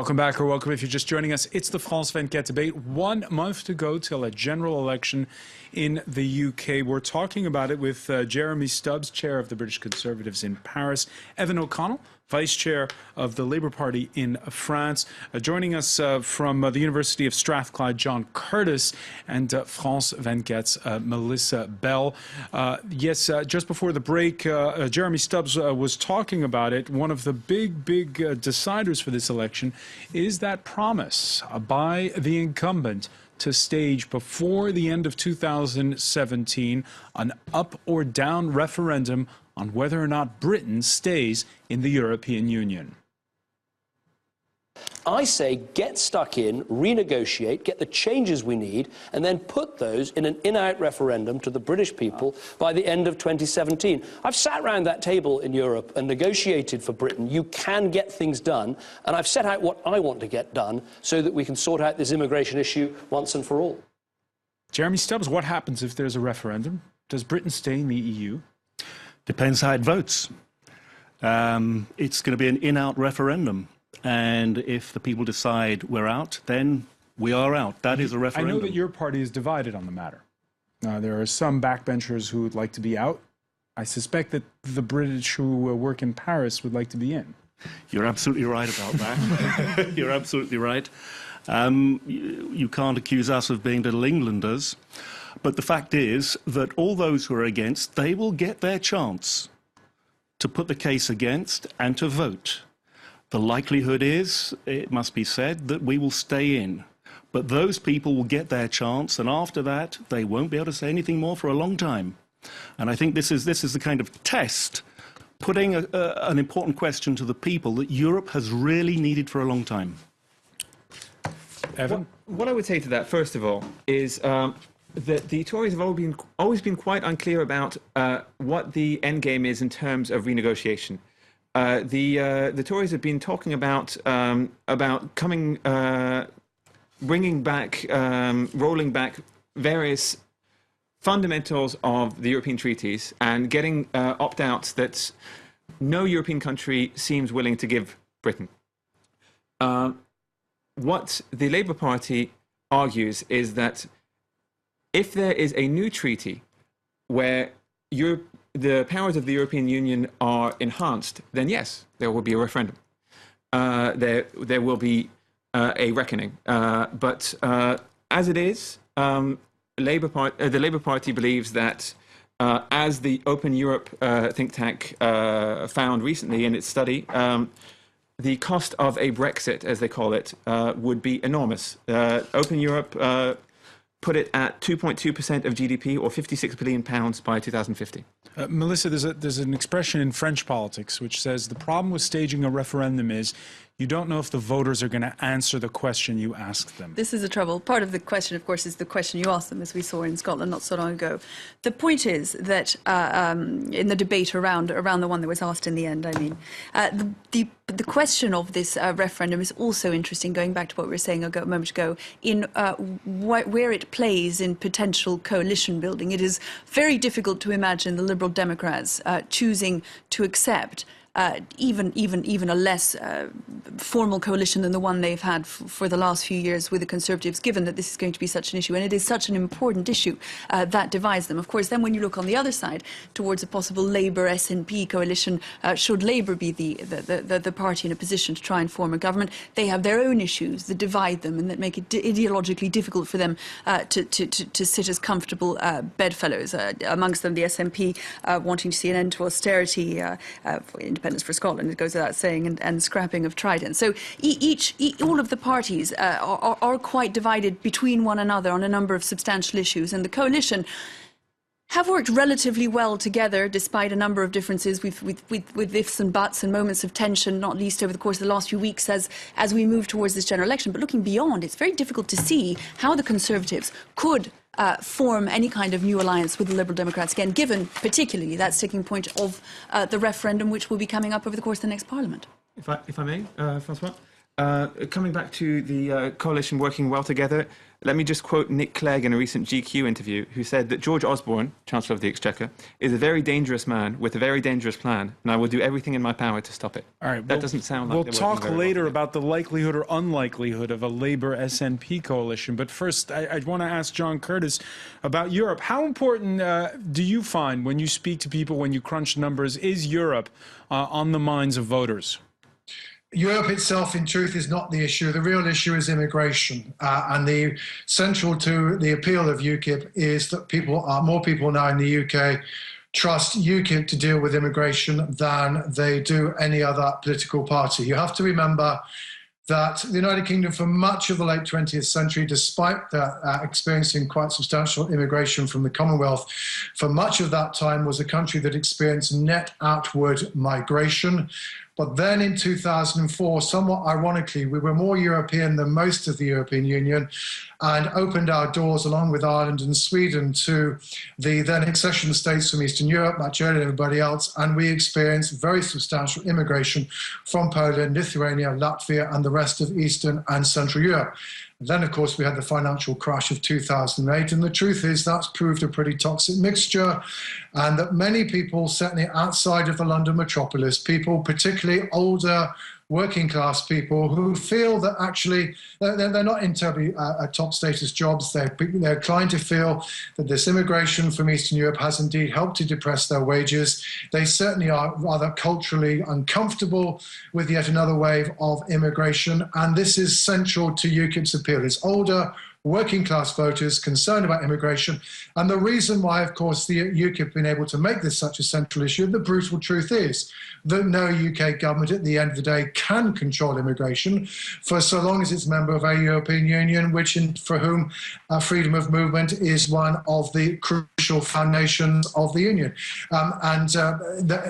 Welcome back, or welcome if you're just joining us. It's the France 24 debate. 1 month to go till a general election in the UK. We're talking about it with Jeremy Stubbs, chair of the British Conservatives in Paris, Evan O'Connell, vice chair of the Labour Party in France. Joining us from the University of Strathclyde, John Curtis, and France 24's Melissa Bell. Yes, just before the break, Jeremy Stubbs was talking about it. One of the big deciders for this election is that promise by the incumbent to stage before the end of 2017 an up or down referendum on whether or not Britain stays in the European Union. I say get stuck in, renegotiate, get the changes we need, and then put those in an in-out referendum to the British people by the end of 2017. I've sat around that table in Europe and negotiated for Britain. You can get things done, and I've set out what I want to get done so that we can sort out this immigration issue once and for all. Jeremy Stubbs, what happens if there's a referendum? Does Britain stay in the EU? Depends how it votes. It's going to be an in-out referendum. And if the people decide we're out, then we are out. That is a referendum. I know that your party is divided on the matter. There are some backbenchers who would like to be out. I suspect that the British who work in Paris would like to be in. You're absolutely right about that. You're absolutely right. You can't accuse us of being little Englanders. But the fact is that all those who are against, they will get their chance to put the case against and to vote. The likelihood is, it must be said, that we will stay in. But those people will get their chance, and after that, they won't be able to say anything more for a long time. And I think this is the kind of test, putting an important question to the people that Europe has really needed for a long time. Evan? What I would say to that, first of all, is that the Tories have always been quite unclear about what the end game is in terms of renegotiation. The Tories have been talking about bringing back, rolling back various fundamentals of the European treaties and getting opt-outs that no European country seems willing to give Britain. What the Labour Party argues is that if there is a new treaty where the powers of the European Union are enhanced, then yes, there will be a referendum. There will be a reckoning. But as it is, the Labour Party believes that, as the Open Europe think tank found recently in its study, the cost of a Brexit, as they call it, would be enormous. Open Europe put it at 2.2% of GDP, or £56 billion by 2050. Melissa, there's an expression in French politics which says the problem with staging a referendum is you don't know if the voters are going to answer the question you ask them. This is the trouble. Part of the question, of course, is the question you asked them, as we saw in Scotland not so long ago. The point is that in the debate around the one that was asked in the end, I mean, the question of this referendum is also interesting, going back to what we were saying a moment ago, in where it plays in potential coalition building. It is very difficult to imagine the Liberal Democrats choosing to accept even a less formal coalition than the one they've had for the last few years with the Conservatives, given that this is going to be such an issue, and it is such an important issue that divides them. Of course, then when you look on the other side towards a possible Labour-SNP coalition, should Labour be the party in a position to try and form a government, they have their own issues that divide them and that make it ideologically difficult for them to sit as comfortable bedfellows. Amongst them, the SNP wanting to see an end to austerity, independence for Scotland, it goes without saying, and scrapping of Trident. So all of the parties are quite divided between one another on a number of substantial issues, and the coalition have worked relatively well together despite a number of differences with ifs and buts and moments of tension, not least over the course of the last few weeks as we move towards this general election. But looking beyond, it's very difficult to see how the Conservatives could form any kind of new alliance with the Liberal Democrats, again, given particularly that sticking point of the referendum, which will be coming up over the course of the next Parliament. If I may, Francois? Coming back to the coalition working well together, let me just quote Nick Clegg in a recent GQ interview, who said that George Osborne, Chancellor of the Exchequer, is a very dangerous man with a very dangerous plan, and I will do everything in my power to stop it. All right, that doesn't sound like we'll they're talk working very later well about the likelihood or unlikelihood of a Labour SNP coalition. But first, I want to ask John Curtis about Europe. How important do you find when you speak to people, when you crunch numbers, is Europe on the minds of voters? Europe itself, in truth, is not the issue. The real issue is immigration. And the central to the appeal of UKIP is that more people now in the UK trust UKIP to deal with immigration than they do any other political party. You have to remember that the United Kingdom, for much of the late 20th century, despite experiencing quite substantial immigration from the Commonwealth, for much of that time was a country that experienced net outward migration. But then in 2004, somewhat ironically, we were more European than most of the European Union and opened our doors, along with Ireland and Sweden, to the then accession states from Eastern Europe, much earlier than everybody else. And we experienced very substantial immigration from Poland, Lithuania, Latvia, and the rest of Eastern and Central Europe. Then, of course, we had the financial crash of 2008. And the truth is that's proved a pretty toxic mixture, and that many people, certainly outside of the London metropolis, people, particularly older working class people, who feel that actually they're not in terribly top status jobs. They're inclined to feel that this immigration from Eastern Europe has indeed helped to depress their wages. They certainly are rather culturally uncomfortable with yet another wave of immigration. And this is central to UKIP's appeal. It's older working class voters concerned about immigration. And the reason why, of course, the UKIP have been able to make this such a central issue, the brutal truth is that no UK government at the end of the day can control immigration for so long as it's a member of a European Union, for whom freedom of movement is one of the crucial foundations of the Union.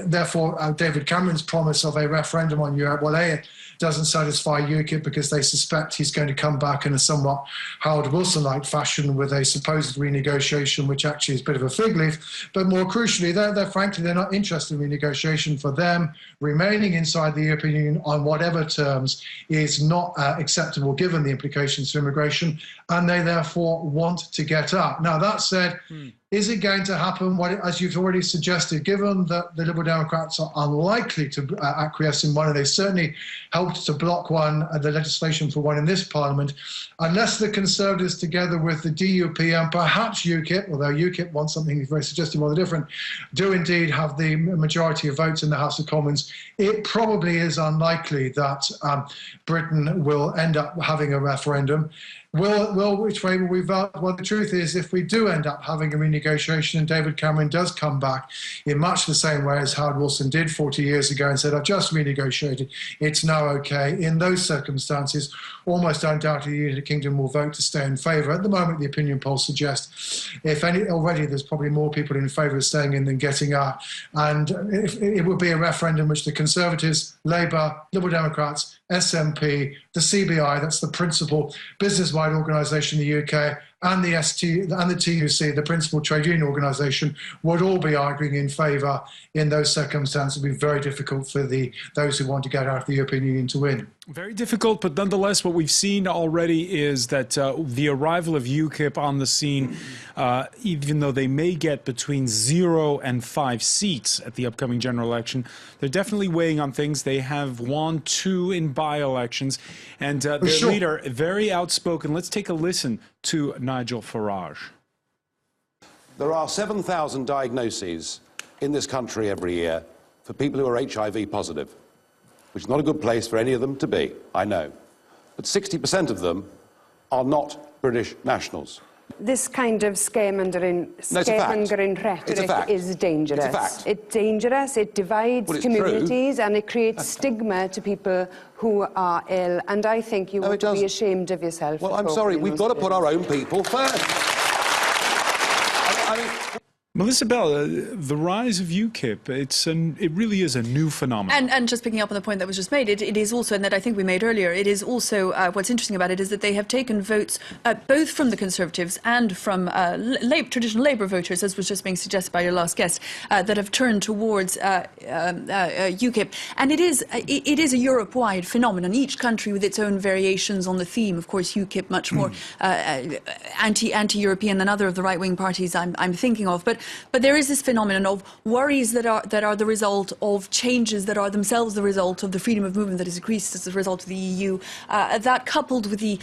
Therefore, David Cameron's promise of a referendum on Europe, well, it doesn't satisfy UKIP because they suspect he's going to come back in a somewhat Harold Wilson-like fashion with a supposed renegotiation, which actually is a bit of a fig leaf. But more crucially, frankly, they're not interested in renegotiation. For them, remaining inside the European Union on whatever terms is not acceptable given the implications for immigration, and they therefore want to get out. Now, that said, is it going to happen? As you've already suggested, given that the Liberal Democrats are unlikely to acquiesce in one, and they certainly helped to block the legislation for one in this Parliament, unless the Conservatives, together with the DUP and perhaps UKIP, although UKIP wants something very suggestive, rather different, do indeed have the majority of votes in the House of Commons, it probably is unlikely that Britain will end up having a referendum. Which way will we vote? Well, the truth is, if we do end up having a renegotiation and David Cameron does come back in much the same way as Howard Wilson did 40 years ago and said, I've just renegotiated, it's now okay. In those circumstances, almost undoubtedly, the United Kingdom will vote to stay in favour. At the moment, the opinion polls suggest, already there's probably more people in favour of staying in than getting out. And it would be a referendum which the Conservatives, Labour, Liberal Democrats, SNP, the CBI, that's the principal business-wide organisation in the UK, and the TUC, the principal trade union organisation, would all be arguing in favour. In those circumstances, it would be very difficult for those who want to get out of the European Union to win. Very difficult, but nonetheless, what we've seen already is that the arrival of UKIP on the scene, even though they may get between 0 and 5 seats at the upcoming general election, they're definitely weighing on things. They have won 2 in by-elections, and their leader, very outspoken. Let's take a listen to Nigel Farage. There are 7,000 diagnoses in this country every year for people who are HIV positive, which is not a good place for any of them to be, I know. But 60% of them are not British nationals. This kind of scaremongering rhetoric is dangerous. It's a fact. It's dangerous, it divides communities, and it creates stigma to people who are ill. And I think you ought to be ashamed of yourself. Well, I'm sorry, we've got to put our own people first. Melissa Bell, the rise of UKIP, it really is a new phenomenon. And just picking up on the point that was just made, it is also, and that I think we made earlier, it is also, what's interesting about it is that they have taken votes both from the Conservatives and from traditional Labour voters, as was just being suggested by your last guest, that have turned towards UKIP. And it is a Europe-wide phenomenon, each country with its own variations on the theme. Of course, UKIP much more anti-European than other of the right-wing parties I'm thinking of. But there is this phenomenon of worries that are the result of changes that are themselves the result of the freedom of movement that has increased as a result of the EU. That coupled with the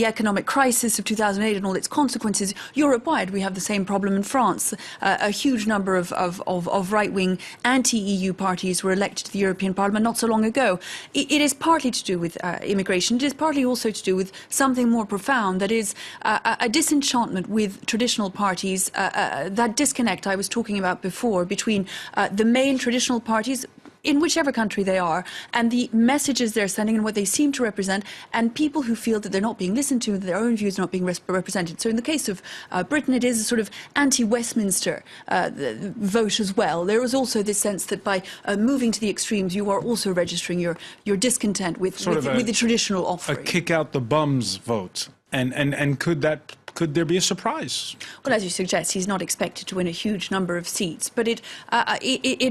economic crisis of 2008 and all its consequences, Europe-wide we have the same problem in France. A huge number of right-wing anti-EU parties were elected to the European Parliament not so long ago. It is partly to do with immigration. It is partly also to do with something more profound, that is a disenchantment with traditional parties, that disconnect I was talking about before between the main traditional parties in whichever country they are, and the messages they're sending and what they seem to represent, and people who feel that they're not being listened to, that their own views are not being represented. So in the case of Britain, it is a sort of anti-Westminster vote as well. There is also this sense that by moving to the extremes, you are also registering your discontent with the traditional offering. A kick out the bums vote. And could there be a surprise? Well, as you suggest, he's not expected to win a huge number of seats, but it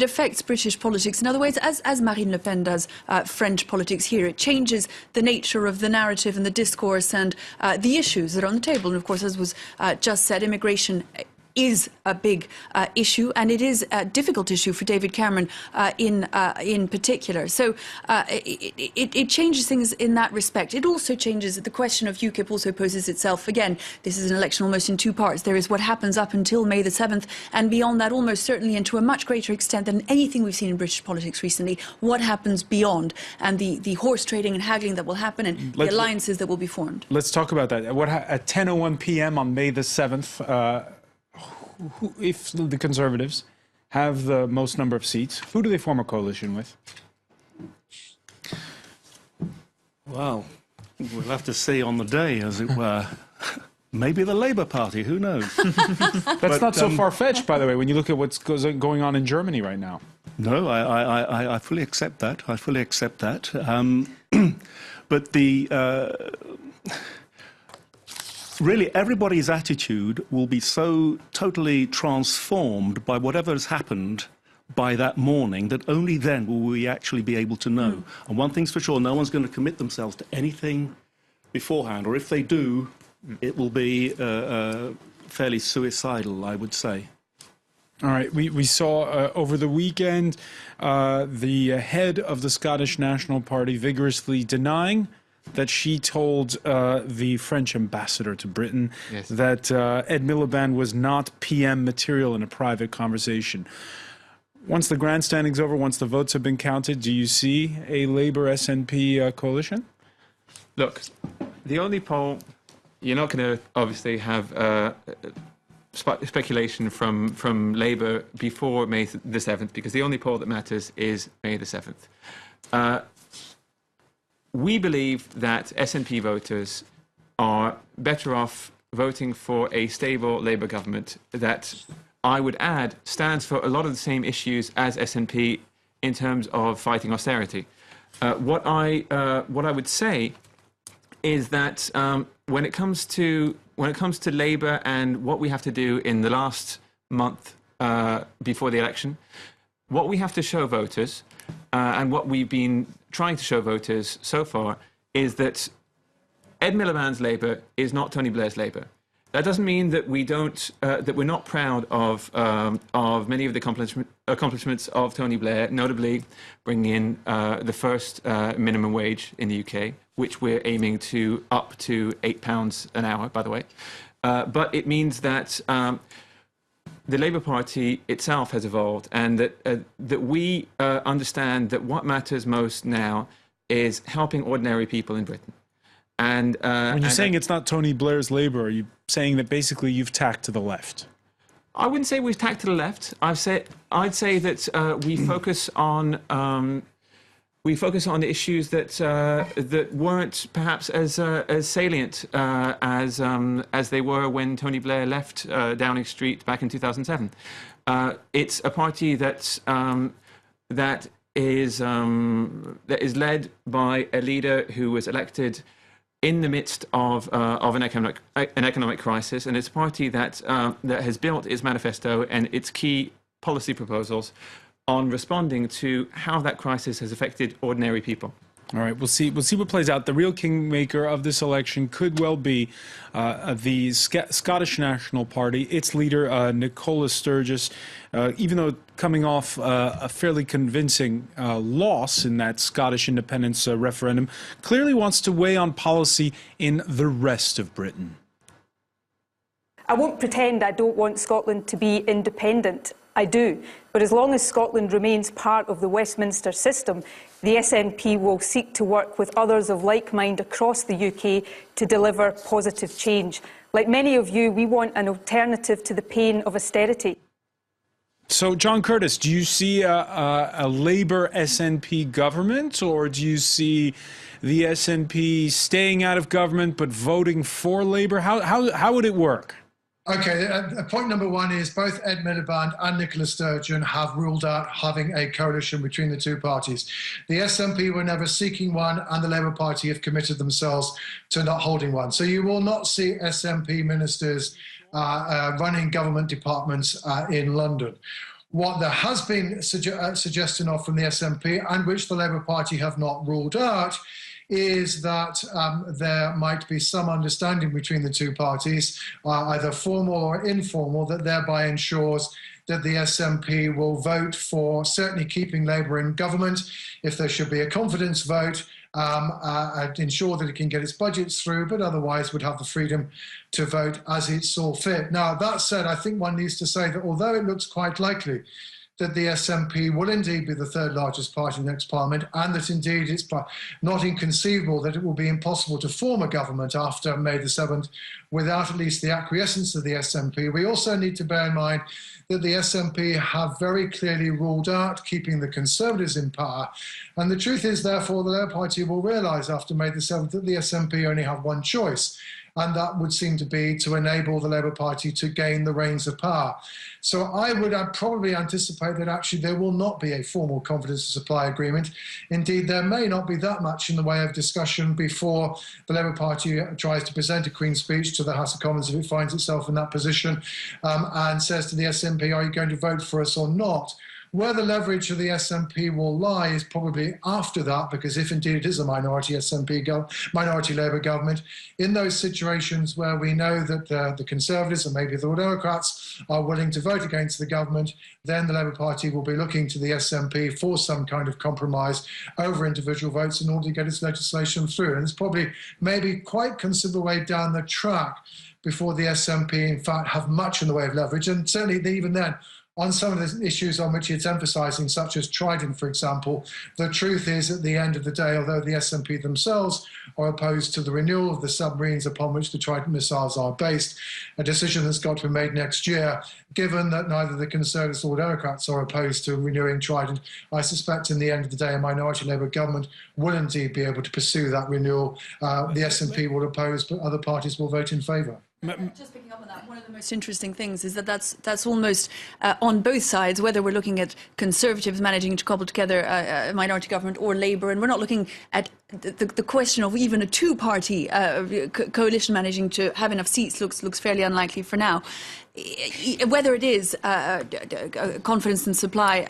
affects British politics in other ways, as Marine Le Pen does French politics here. It changes the nature of the narrative and the discourse and the issues that are on the table. And of course, as was just said, immigration is a big issue, and it is a difficult issue for David Cameron in particular. So it changes things in that respect. It also changes, the question of UKIP also poses itself again. This is an election almost in two parts. There is what happens up until May the 7th, and beyond that, almost certainly, and to a much greater extent than anything we've seen in British politics recently, what happens beyond, and the horse trading and haggling that will happen, and the alliances that will be formed. Let's talk about that. At 10:01 p.m. on May the 7th, if the Conservatives have the most number of seats, who do they form a coalition with? Well, we'll have to see on the day, as it were. Maybe the Labour Party, who knows? That's not so far-fetched, by the way, when you look at what's going on in Germany right now. No, I fully accept that. I fully accept that. But really, everybody's attitude will be so totally transformed by whatever has happened by that morning that only then will we actually be able to know. And one thing's for sure, no one's going to commit themselves to anything beforehand, or if they do, it will be fairly suicidal, I would say. All right, we saw over the weekend the head of the Scottish National Party vigorously denying that she told the French ambassador to Britain that Ed Miliband was not PM material in a private conversation. Once the grandstanding's over, once the votes have been counted, do you see a Labour-SNP coalition? Look, the only poll, you're not going to obviously have speculation from Labour before May the 7th, because the only poll that matters is May the 7th. We believe that SNP voters are better off voting for a stable Labour government that, I would add, stands for a lot of the same issues as SNP in terms of fighting austerity. What I would say is that when it comes to Labour and what we have to do in the last month before the election, what we have to show voters and what we've been trying to show voters so far is that Ed Miliband's Labour is not Tony Blair's Labour. That doesn't mean that we don't, that we're not proud of many of the accomplishments of Tony Blair, notably bringing in the first minimum wage in the UK, which we're aiming to up to £8 an hour, by the way. But it means that the Labour Party itself has evolved, and that we understand that what matters most now is helping ordinary people in Britain. And when you're saying it's not Tony Blair's Labour, are you saying that basically you've tacked to the left? I wouldn't say we've tacked to the left. I'd say that we focus on we focus on issues that that weren't perhaps as salient as they were when Tony Blair left Downing Street back in 2007. It's a party that is led by a leader who was elected in the midst of an economic crisis, and it's a party that has built its manifesto and its key policy proposals on responding to how that crisis has affected ordinary people. All right, we'll see what plays out. The real kingmaker of this election could well be the Scottish National Party. Its leader, Nicola Sturgis, even though coming off a fairly convincing loss in that Scottish independence referendum, clearly wants to weigh on policy in the rest of Britain. I won't pretend I don't want Scotland to be independent. I do. But as long as Scotland remains part of the Westminster system, the SNP will seek to work with others of like mind across the UK to deliver positive change. Like many of you, we want an alternative to the pain of austerity. So, John Curtis, do you see a Labour SNP government, or do you see the SNP staying out of government but voting for Labour? How would it work? Okay, point number one is both Ed Miliband and Nicola Sturgeon have ruled out having a coalition between the two parties. The SNP were never seeking one, and the Labour Party have committed themselves to not holding one. So you will not see SNP ministers running government departments in London. What there has been suggestion of from the SNP, and which the Labour Party have not ruled out, is that there might be some understanding between the two parties, either formal or informal, that thereby ensures that the SNP will vote for certainly keeping Labour in government. If there should be a confidence vote, ensure that it can get its budgets through, but otherwise would have the freedom to vote as it saw fit. Now, that said, I think one needs to say that although it looks quite likely that the SNP will indeed be the third largest party in the next parliament, and that indeed it's not inconceivable that it will be impossible to form a government after May the 7th without at least the acquiescence of the SNP. We also need to bear in mind that the SNP have very clearly ruled out keeping the Conservatives in power. And the truth is, therefore, the Labour Party will realise after May the 7th that the SNP only have one choice, and that would seem to be to enable the Labour Party to gain the reins of power. So I would probably anticipate that actually there will not be a formal confidence to supply agreement. Indeed, there may not be that much in the way of discussion before the Labour Party tries to present a Queen's speech to the House of Commons if it finds itself in that position, and says to the SNP, are you going to vote for us or not? Where the leverage of the SNP will lie is probably after that, because if indeed it is a minority minority Labour government, in those situations where we know that the Conservatives and maybe the Democrats are willing to vote against the government, then the Labour Party will be looking to the SNP for some kind of compromise over individual votes in order to get its legislation through. And it's probably maybe quite considerable way down the track before the SNP, in fact, have much in the way of leverage. And certainly even then, on some of the issues on which it's emphasising, such as Trident, for example, the truth is, at the end of the day, although the SNP themselves are opposed to the renewal of the submarines upon which the Trident missiles are based, a decision that's got to be made next year, given that neither the Conservatives or Democrats are opposed to renewing Trident, I suspect in the end of the day a minority Labour government will indeed be able to pursue that renewal. The SNP will oppose, but other parties will vote in favour. Just picking up on that, one of the most interesting things is that that's almost on both sides, whether we're looking at Conservatives managing to cobble together a minority government or Labour, and we're not looking at the question of even a two-party coalition managing to have enough seats looks fairly unlikely for now. Whether it is a confidence and supply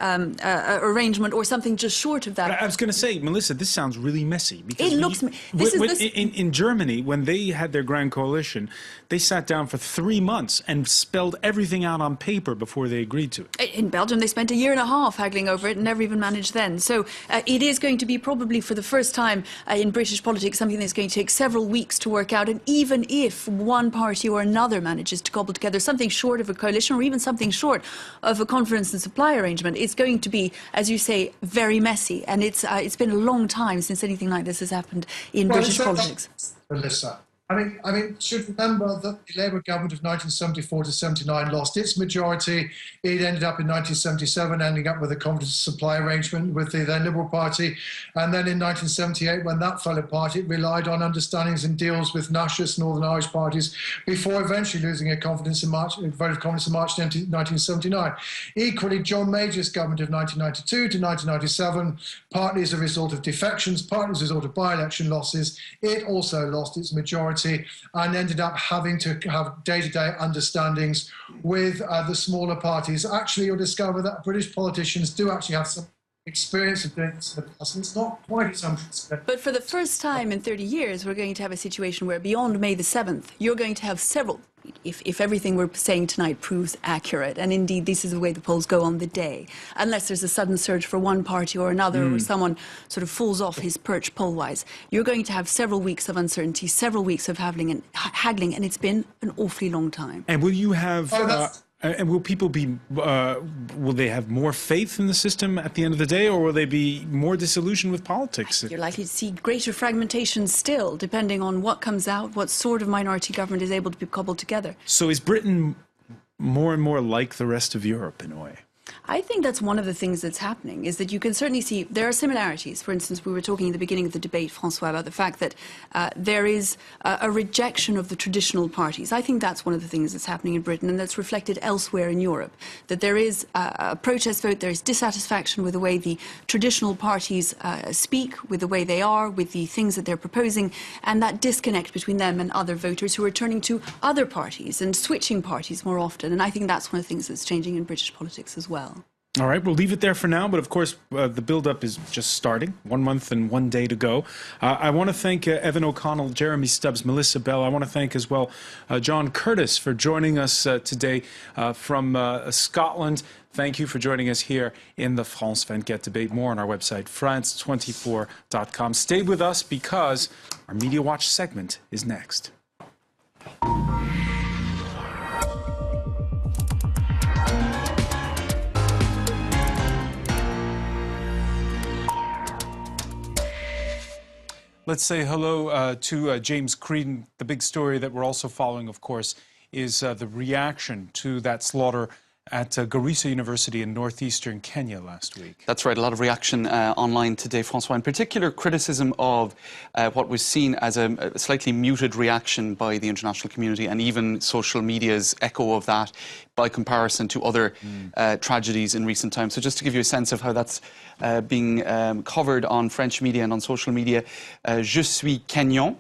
arrangement or something just short of that. I was going to say, Melissa, this sounds really messy. Because it looks... In Germany, when they had their grand coalition, they sat down for 3 months and spelled everything out on paper before they agreed to it. In Belgium, they spent 1.5 years haggling over it and never even managed then. So it is going to be probably for the first time in British politics something that's going to take several weeks to work out. And even if one party or another manages to cobble together something short of a coalition or even something short of a confidence and supply arrangement, it's going to be, as you say, very messy. And it's been a long time since anything like this has happened in British politics. Melissa, I mean, should remember that the Labour government of 1974 to 79 lost its majority. It ended up in 1977 ending up with a confidence supply arrangement with the then Liberal Party. And then in 1978, when that fell apart, it relied on understandings and deals with nationalist Northern Irish parties before eventually losing a vote of confidence in March 1979. Equally, John Major's government of 1992 to 1997, partly as a result of defections, partly as a result of by-election losses, it also lost its majority and ended up having to have day-to-day understandings with the smaller parties. Actually, you'll discover that British politicians do actually have some experience of doing this in the past, and it's not quite as unprecedented. But for the first time in 30 years, we're going to have a situation where beyond May the 7th, you're going to have several, if everything we're saying tonight proves accurate, and indeed this is the way the polls go on the day, unless there's a sudden surge for one party or another, or someone sort of falls off his perch poll-wise, you're going to have several weeks of uncertainty, several weeks of haggling, and it's been an awfully long time. And will you have... and will people be, will they have more faith in the system at the end of the day, or will they be more disillusioned with politics? You're likely to see greater fragmentation still, depending on what comes out, what sort of minority government is able to be cobbled together. So is Britain more and more like the rest of Europe in a way? I think that's one of the things that's happening, is that you can certainly see there are similarities. For instance, we were talking at the beginning of the debate, Francois, about the fact that there is a rejection of the traditional parties. I think that's one of the things that's happening in Britain, and that's reflected elsewhere in Europe, that there is a protest vote, there is dissatisfaction with the way the traditional parties speak, with the way they are, with the things that they're proposing, and that disconnect between them and other voters who are turning to other parties and switching parties more often. And I think that's one of the things that's changing in British politics as well. All right, we'll leave it there for now, but of course the build-up is just starting. 1 month and 1 day to go. I want to thank Evan O'Connell, Jeremy Stubbs, Melissa Bell. I want to thank as well John Curtis for joining us today from Scotland. Thank you for joining us here in the France 24 debate. More on our website, france24.com. Stay with us because our Media Watch segment is next. Let's say hello to James Creedon. The big story that we're also following, of course, is the reaction to that slaughter at Garissa University in northeastern Kenya last week. That's right, a lot of reaction online today, Francois. In particular, criticism of what was seen as a slightly muted reaction by the international community, and even social media's echo of that by comparison to other tragedies in recent times. So just to give you a sense of how that's being covered on French media and on social media, Je suis Kenyan.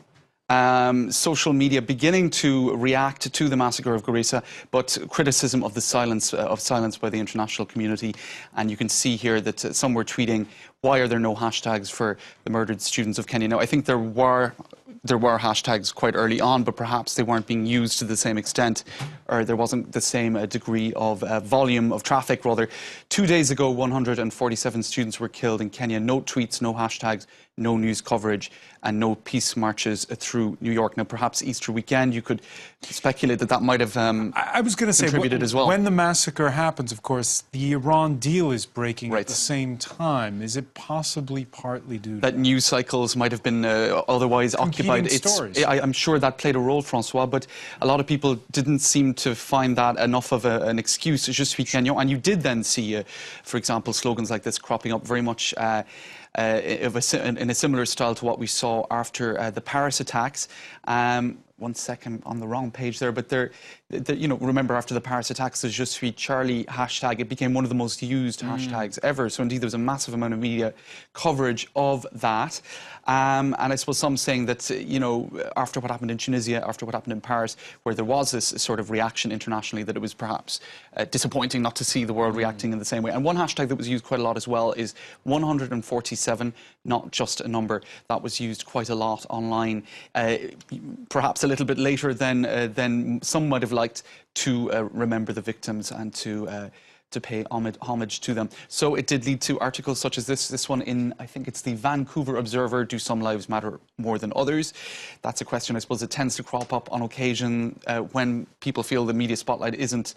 Social media beginning to react to the massacre of Garissa, but criticism of the silence by the international community. And you can see here that some were tweeting, "Why are there no hashtags for the murdered students of Kenya?" Now, I think there were hashtags quite early on, but perhaps they weren't being used to the same extent, or there wasn't the same degree of volume of traffic. Rather, 2 days ago, 147 students were killed in Kenya. No tweets, no hashtags, no news coverage, and no peace marches through New York. Now, perhaps Easter weekend, you could speculate that might have I was going to say, contributed as well. When the massacre happens, of course, the Iran deal is breaking at the same time. Is it possibly partly due to that news cycles might have been otherwise occupied? I'm sure that played a role, Francois, but a lot of people didn't seem to find that enough of an excuse. Je suis Kenyan. And you did then see, for example, slogans like this cropping up very much in a similar style to what we saw after the Paris attacks. 1 second, on the wrong page there, but you know, remember after the Paris attacks, the Je suis Charlie hashtag, it became one of the most used hashtags ever. So indeed, there was a massive amount of media coverage of that. And I suppose some saying that, you know, after what happened in Tunisia, after what happened in Paris, where there was this sort of reaction internationally, that it was perhaps disappointing not to see the world reacting in the same way. And one hashtag that was used quite a lot as well is 147, not just a number. That was used quite a lot online, perhaps a little bit later than some might have liked, to remember the victims and to to pay homage to them. So it did lead to articles such as this one in, I think it's the Vancouver Observer, Do Some Lives Matter More Than Others? That's a question, I suppose, that tends to crop up on occasion when people feel the media spotlight isn't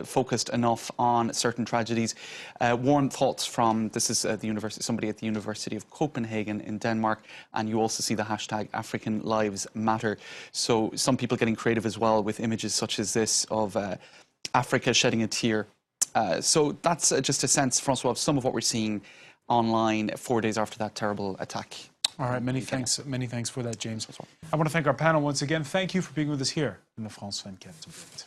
focused enough on certain tragedies. Warm thoughts from, this is somebody at the University of Copenhagen in Denmark, and you also see the hashtag African Lives Matter. So some people getting creative as well with images such as this of Africa shedding a tear. So that's just a sense, Francois, of some of what we're seeing online 4 days after that terrible attack. All right, many thanks for that, James. I want to thank our panel once again. Thank you for being with us here in the France 24 debate.